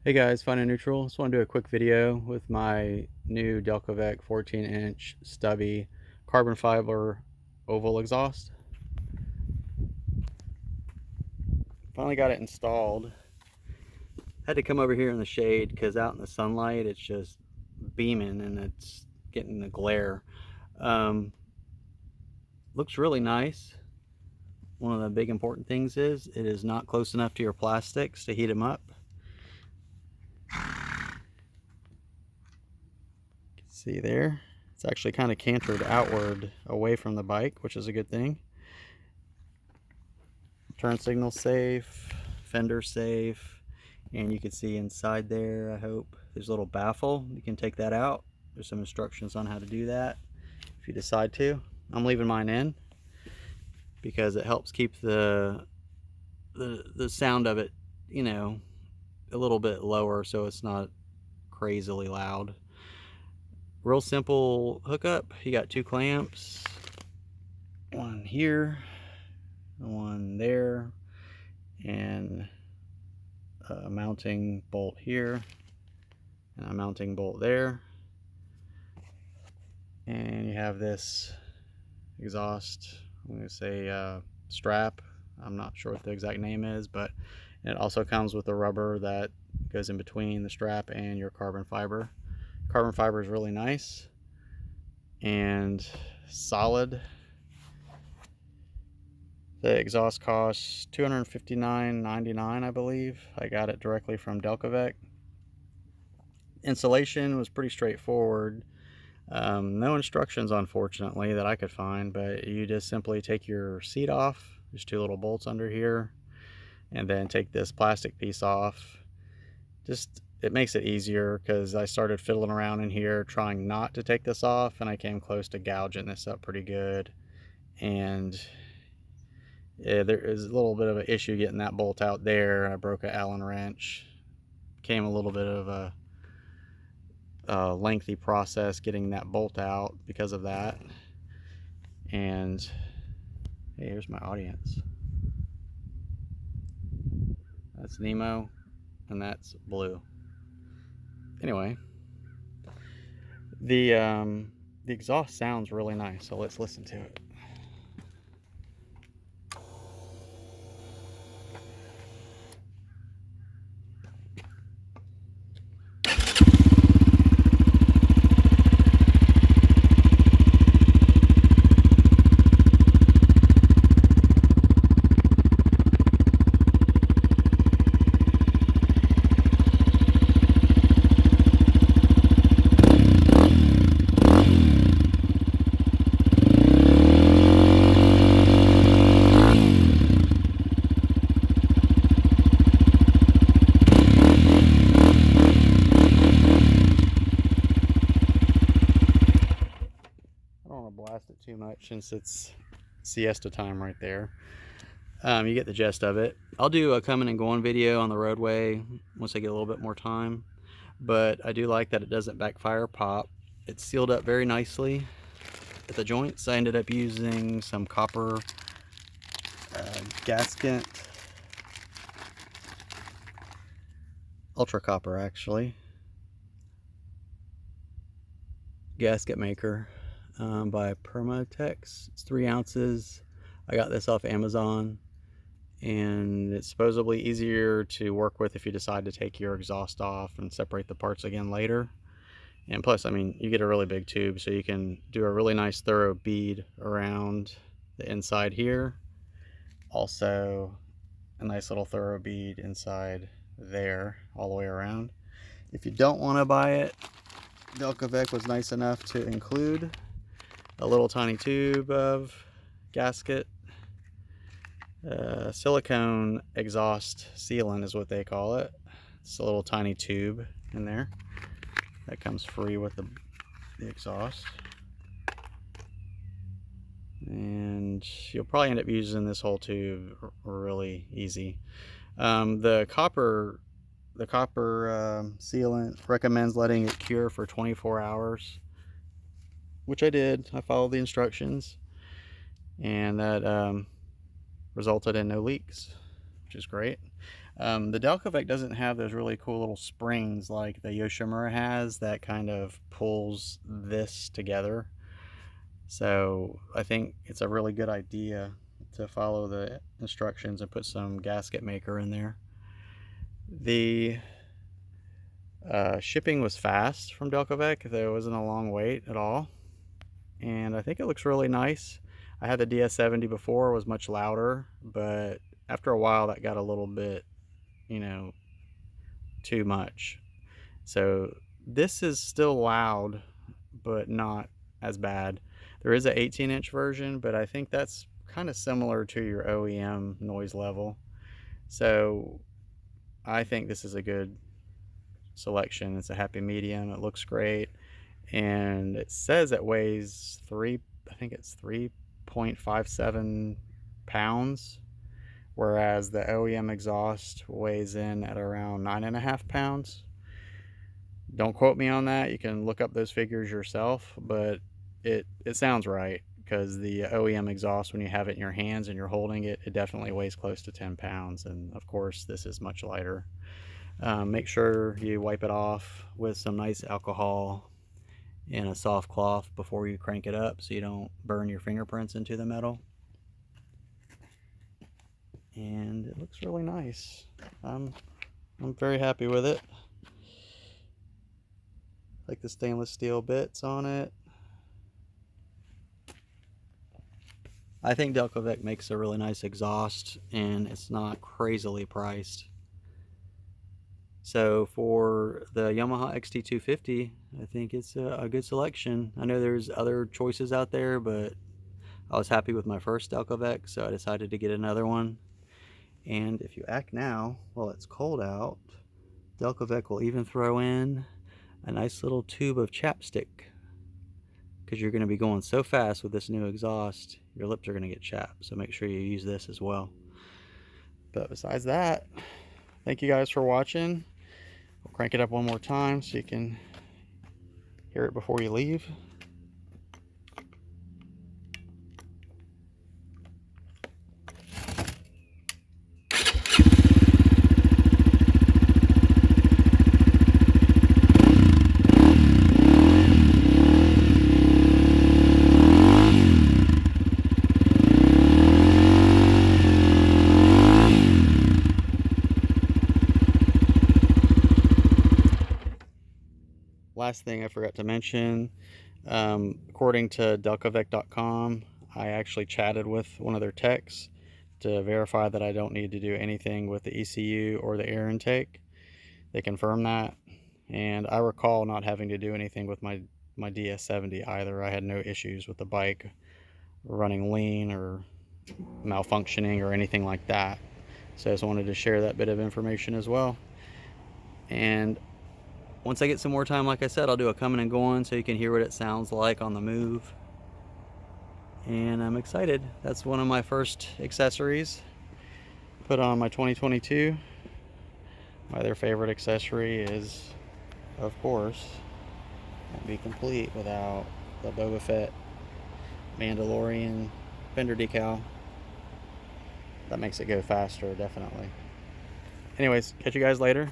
Hey guys, Fun and Neutral. Just want to do a quick video with my new Delkevic 14-inch Stubby carbon fiber oval exhaust. Finally got it installed. Had to come over here in the shade because out in the sunlight it's just beaming and it's getting the glare. Looks really nice. One of the big important things is it is not close enough to your plastics to heat them up. See there, it's actually kind of cantered outward away from the bike, which is a good thing. Turn signal safe, fender safe, and you can see inside there, I hope, there's a little baffle. You can take that out. There's some instructions on how to do that if you decide to. I'm leaving mine in because it helps keep the sound of it, you know, a little bit lower so it's not crazily loud. Real simple hookup. You got two clamps, one here, one there, and a mounting bolt here, and a mounting bolt there. And you have this exhaust, I'm going to say strap. I'm not sure what the exact name is, but it also comes with a rubber that goes in between the strap and your carbon fiber. Carbon fiber is really nice and solid. The exhaust costs $259.99, I believe. I got it directly from Delkevic. Installation was pretty straightforward. No instructions, unfortunately, that I could find, but you just simply take your seat off. There's two little bolts under here, and then take this plastic piece off. It makes it easier because I started fiddling around in here trying not to take this off, and I came close to gouging this up pretty good. And yeah, there is a little bit of an issue getting that bolt out there. I broke an Allen wrench. Became a little bit of a lengthy process getting that bolt out because of that. And hey, here's my audience. That's Nemo, and that's Blue. Anyway, the exhaust sounds really nice, so let's listen to it. Blast it too much since it's siesta time right there. You get the gist of it. I'll do a coming and going video on the roadway once I get a little bit more time, but I do like that it doesn't backfire pop. It's sealed up very nicely at the joints. I ended up using some copper gasket, ultra copper actually, gasket maker. By Permatex. It's 3 ounces. I got this off Amazon, and it's supposedly easier to work with if you decide to take your exhaust off and separate the parts again later. And plus, I mean, you get a really big tube, so you can do a really nice thorough bead around the inside here. Also, a nice little thorough bead inside there, all the way around. If you don't want to buy it, Delkevic was nice enough to include a little tiny tube of gasket. Silicone exhaust sealant is what they call it. It's a little tiny tube in there that comes free with the exhaust. And you'll probably end up using this whole tube really easy. The copper sealant recommends letting it cure for 24 hours. Which I did. I followed the instructions, and that resulted in no leaks, which is great. The Delkevic doesn't have those really cool little springs like the Yoshimura has that kind of pulls this together. So I think it's a really good idea to follow the instructions and put some gasket maker in there. The shipping was fast from Delkevic. There wasn't a long wait at all. And I think it looks really nice. I had the DS70 before, it was much louder, but after a while that got a little bit, you know, too much. So this is still loud, but not as bad. There is an 18-inch version, but I think that's kind of similar to your OEM noise level. So I think this is a good selection. It's a happy medium. It looks great. And it says it weighs I think it's 3.57 pounds, whereas the OEM exhaust weighs in at around 9.5 pounds. Don't quote me on that. You can look up those figures yourself, but it sounds right, because the OEM exhaust, when you have it in your hands and you're holding it, it definitely weighs close to 10 pounds. And of course, this is much lighter. Make sure you wipe it off with some nice alcohol in a soft cloth before you crank it up so you don't burn your fingerprints into the metal. And it looks really nice. I'm very happy with it. Like the stainless steel bits on it. I think Delkevic makes a really nice exhaust, and it's not crazily priced. So for the Yamaha XT250, I think it's a good selection. I know there's other choices out there, but I was happy with my first Delkevic, so I decided to get another one. And if you act now, while it's cold out, Delkevic will even throw in a nice little tube of chapstick, because you're going to be going so fast with this new exhaust, your lips are going to get chapped. So make sure you use this as well. But besides that, thank you guys for watching. We'll crank it up one more time so you can hear it before you leave. Last thing I forgot to mention, according to Delkevic.com, I actually chatted with one of their techs to verify that I don't need to do anything with the ECU or the air intake. They confirmed that, and I recall not having to do anything with my DS70 either. I had no issues with the bike running lean or malfunctioning or anything like that. So I just wanted to share that bit of information as well. And once I get some more time, like I said, I'll do a coming and going so you can hear what it sounds like on the move. And I'm excited. That's one of my first accessories put on my 2022. My other favorite accessory is, of course, won't be complete without the Boba Fett Mandalorian fender decal. That makes it go faster, definitely. Anyways, catch you guys later.